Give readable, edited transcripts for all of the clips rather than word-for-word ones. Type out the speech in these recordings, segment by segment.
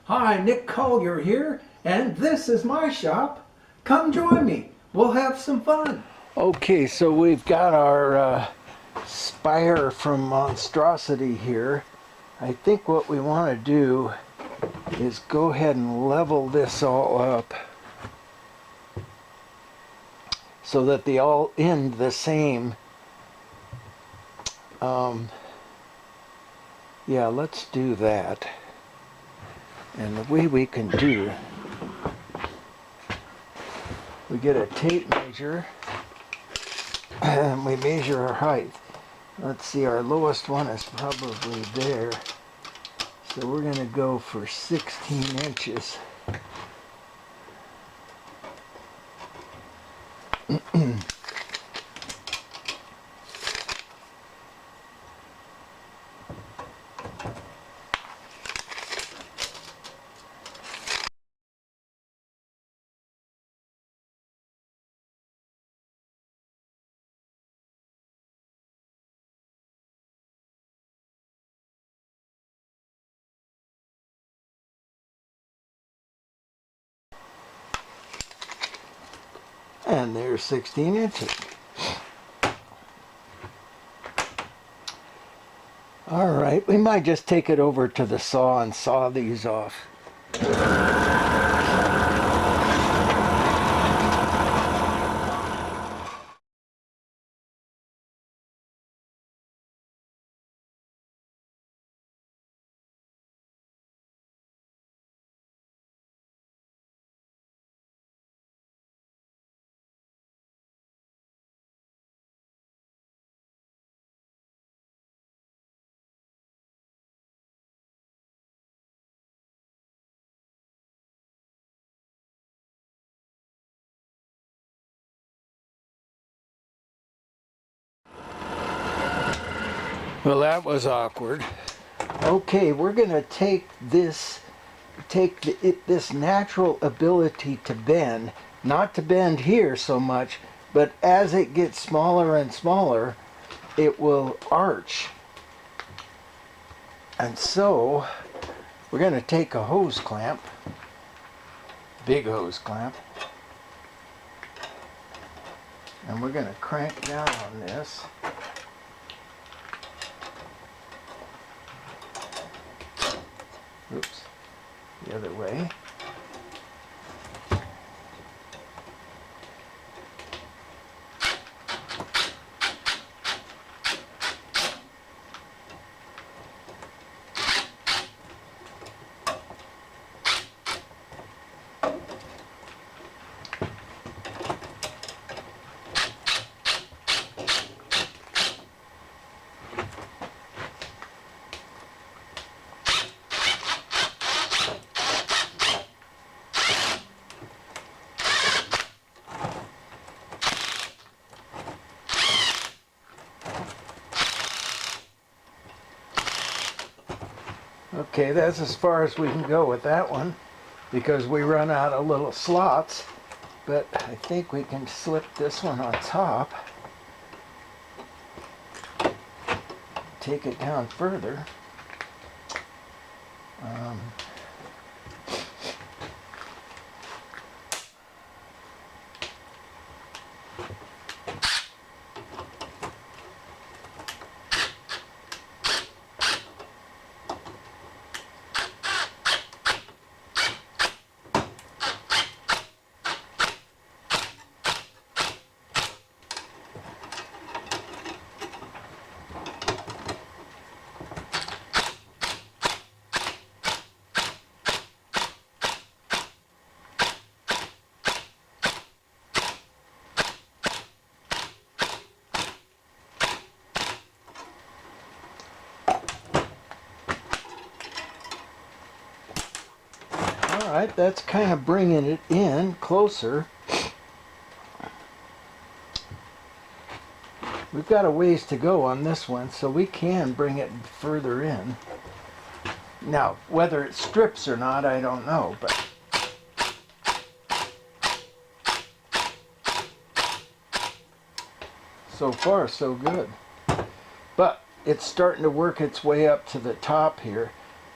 Hi, Nick Collier here, and this is my shop. Come join me. We'll have some fun. Okay, so we've got our spire from Monstrosity here. I think what we want to do is go ahead and level this all up so that they all end the same. Yeah, let's do that. And the way we can do, we get a tape measure and we measure our height. Let's see, our lowest one is probably there. So we're going to go for 16 inches. And there's 16 inches. All right, we might just take it over to the saw and saw these off. Well, that was awkward. Okay, we're going to take this natural ability to bend, not to bend here so much, but as it gets smaller and smaller, it will arch. And so, we're going to take a hose clamp, big hose clamp, and we're going to crank down on this. Oops, the other way. Okay, that's as far as we can go with that one because we run out of little slots, but I think we can slip this one on top, take it down further. Alright, that's kind of bringing it in closer. We've got a ways to go on this one, so we can bring it further in. Now, whether it strips or not, I don't know, but so far, so good. But it's starting to work its way up to the top here,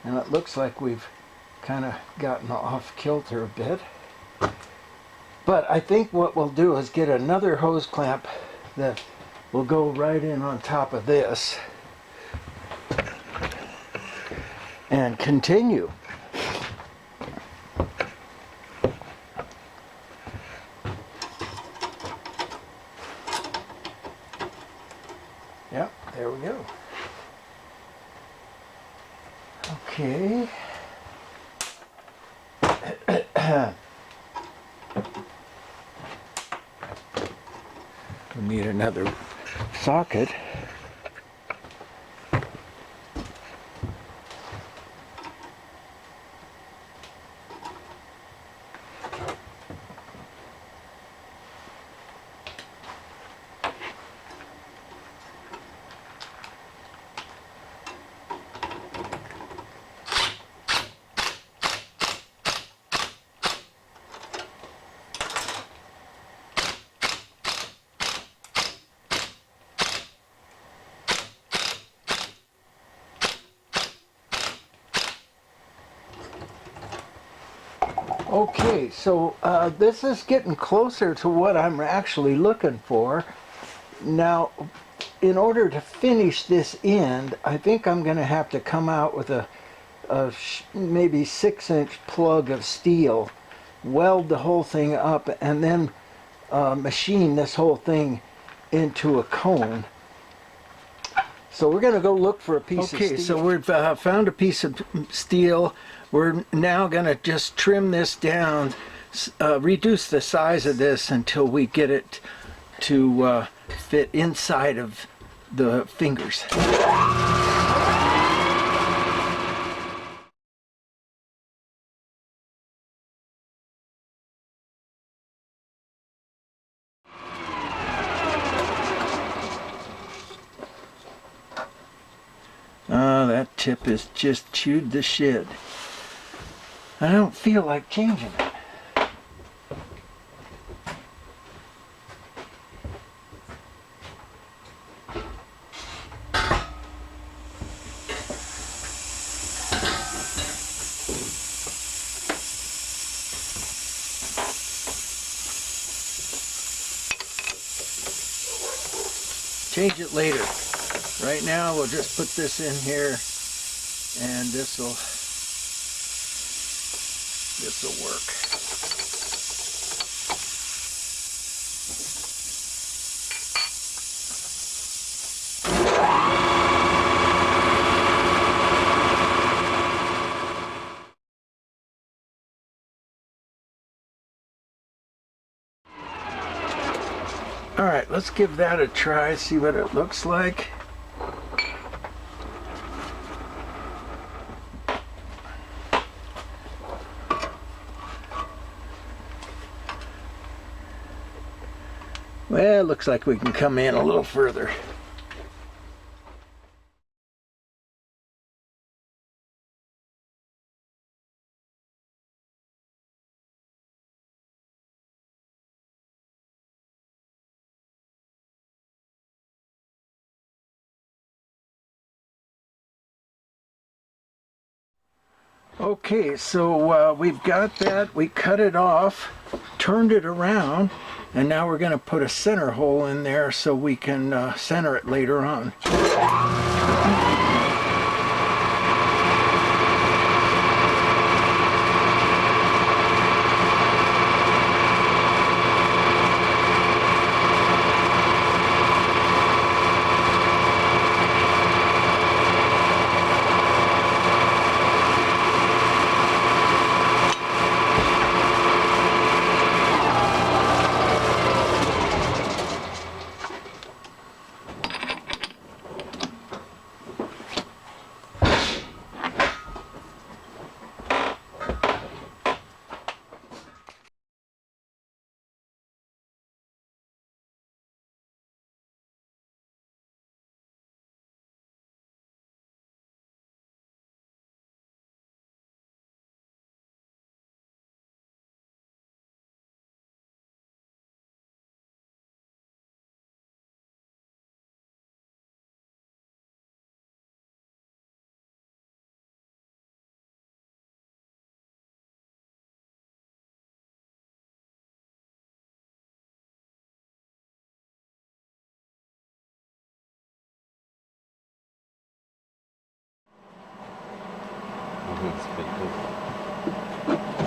and it looks like we've kind of gotten off kilter a bit. But I think what we'll do is get another hose clamp that will go right in on top of this and continue. Yep, there we go. Okay. We need another socket. Okay, so this is getting closer to what I'm actually looking for. Now, in order to finish this end, I think I'm going to have to come out with a maybe 6-inch plug of steel, weld the whole thing up, and then machine this whole thing into a cone. So we're going to go look for a piece of steel. Okay, so we've found a piece of steel. We're now going to just trim this down, reduce the size of this until we get it to fit inside of the fingers. That tip has just chewed the shit. I don't feel like changing it. Change it later. Right now we'll just put this in here and this'll work. All right, let's give that a try, see what it looks like. Well, it looks like we can come in a little further. Okay, so we've got that. We cut it off, turned it around, and now we're going to put a center hole in there so we can center it later on.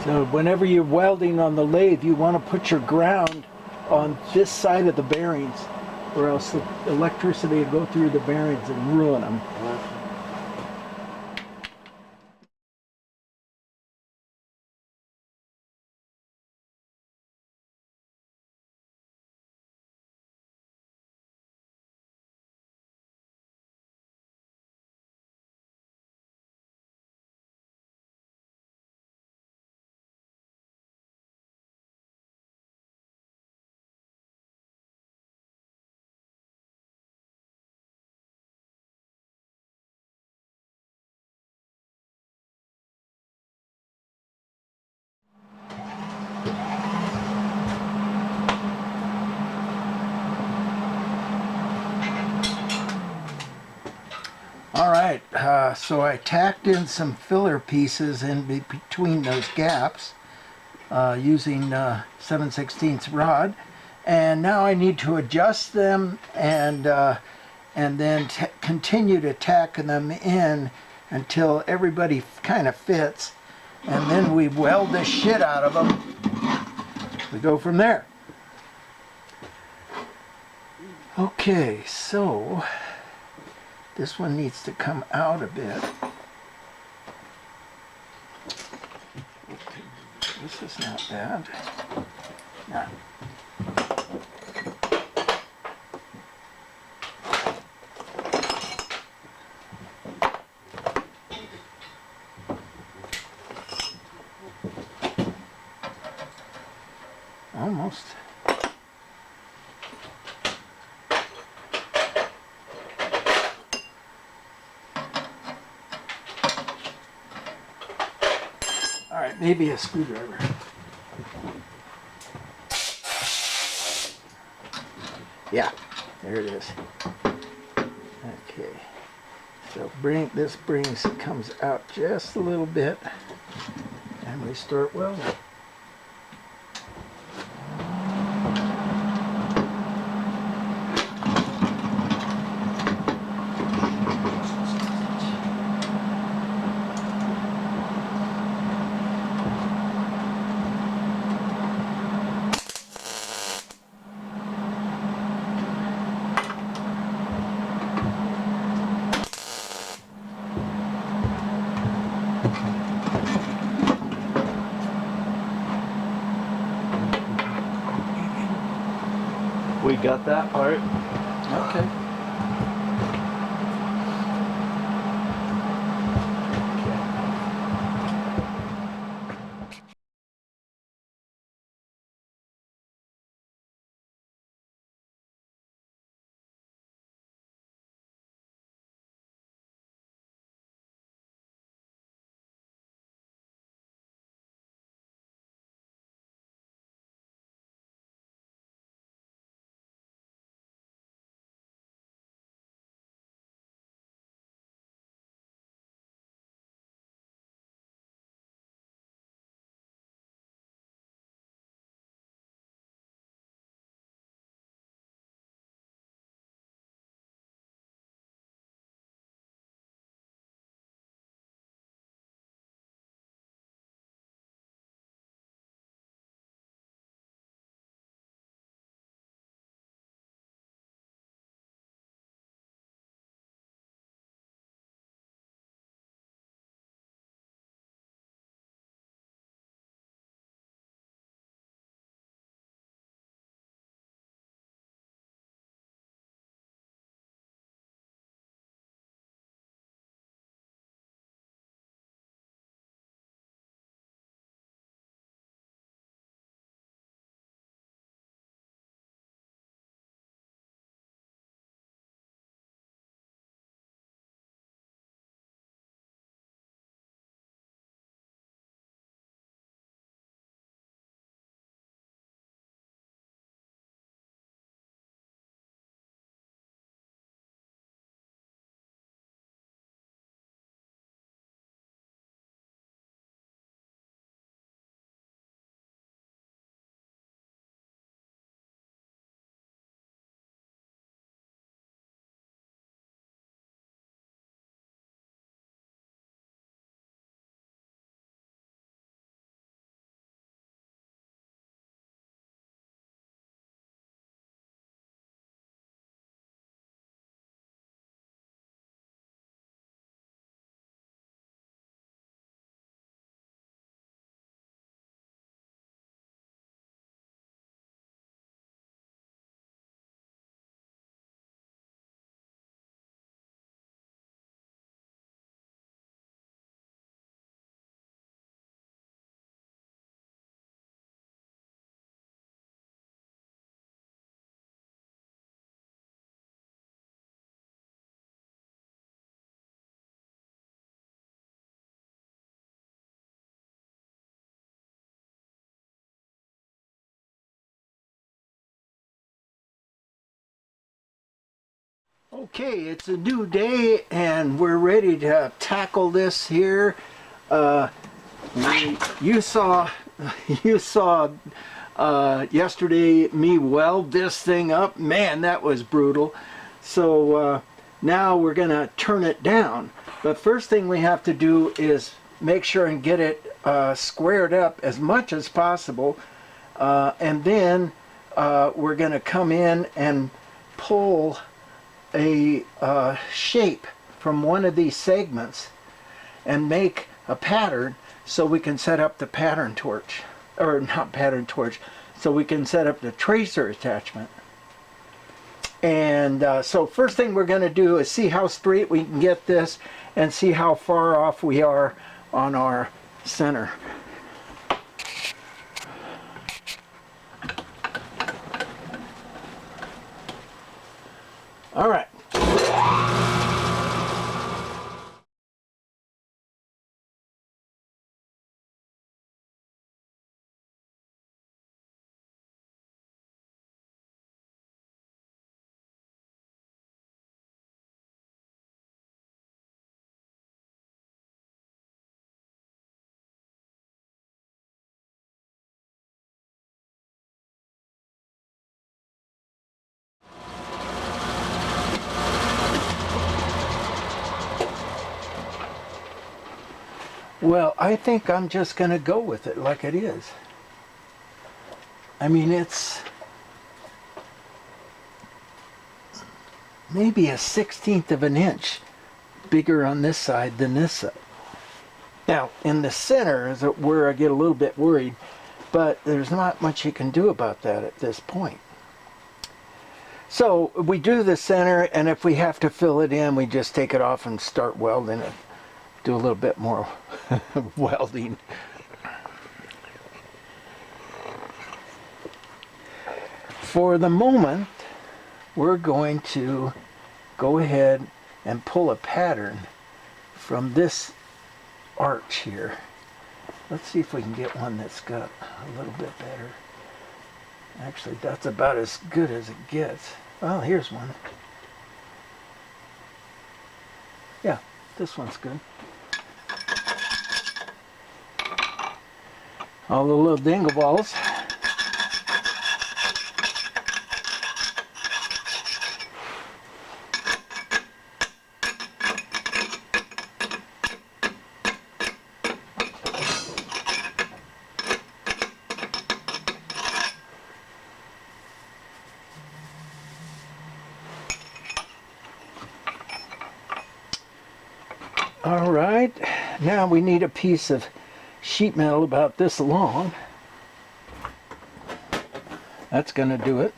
So whenever you're welding on the lathe, you want to put your ground on this side of the bearings, or else the electricity will go through the bearings and ruin them. All right, so I tacked in some filler pieces in between those gaps using 7/16 rod, and now I need to adjust them and then continue to tack them in until everybody kind of fits, and then we weld the shit out of them. We go from there. Okay, so this one needs to come out a bit. This is not bad. Nah. Almost. All right, maybe a screwdriver. Yeah, there it is. Okay, so this comes out just a little bit, and we start welding. We got that part. Okay. Okay, it's a new day and we're ready to tackle this here. You saw yesterday me weld this thing up. Man, that was brutal. So now we're gonna turn it down. But first thing we have to do is make sure and get it squared up as much as possible. And then we're gonna come in and pull a shape from one of these segments and make a pattern so we can set up the pattern torch, or not pattern torch, so we can set up the tracer attachment. And so first thing we're going to do is see how straight we can get this and see how far off we are on our center. All right. Well, I think I'm just going to go with it like it is. I mean, it's maybe a 1/16 of an inch bigger on this side than this side. Now, in the center is where I get a little bit worried, but there's not much you can do about that at this point. So we do the center, and if we have to fill it in, we just take it off and start welding it. Do a little bit more welding. For the moment, we're going to go ahead and pull a pattern from this arch here. Let's see if we can get one that's got a little bit better. Actually, that's about as good as it gets. Well, here's one. Yeah, this one's good. All the little dingle balls. All right, now we need a piece of sheet metal about this long. That's going to do it.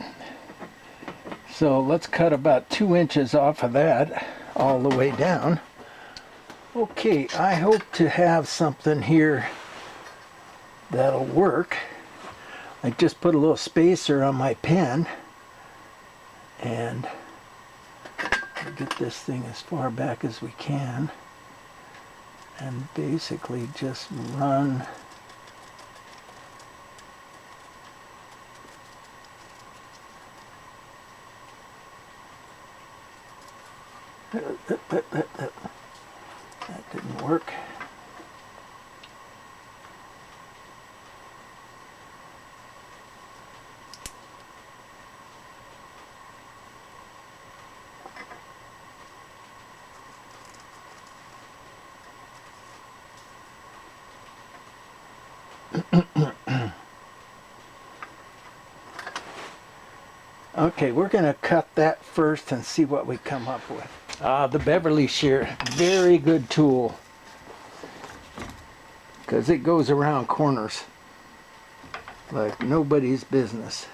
So let's cut about 2 inches off of that all the way down. Okay, I hope to have something here that'll work. I just put a little spacer on my pen and get this thing as far back as we can. And basically just run that didn't work. Okay, we're going to cut that first and see what we come up with. The Beverly shear, very good tool because it goes around corners like nobody's business.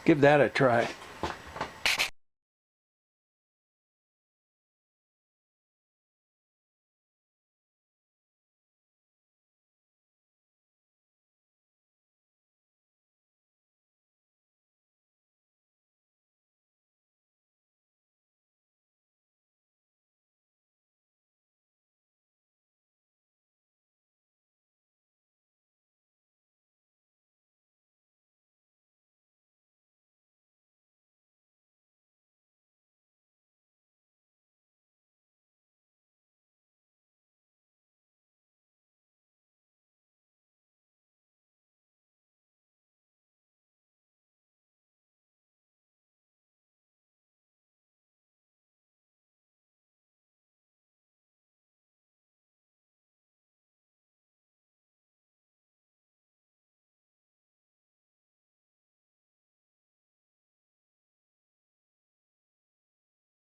Give that a try.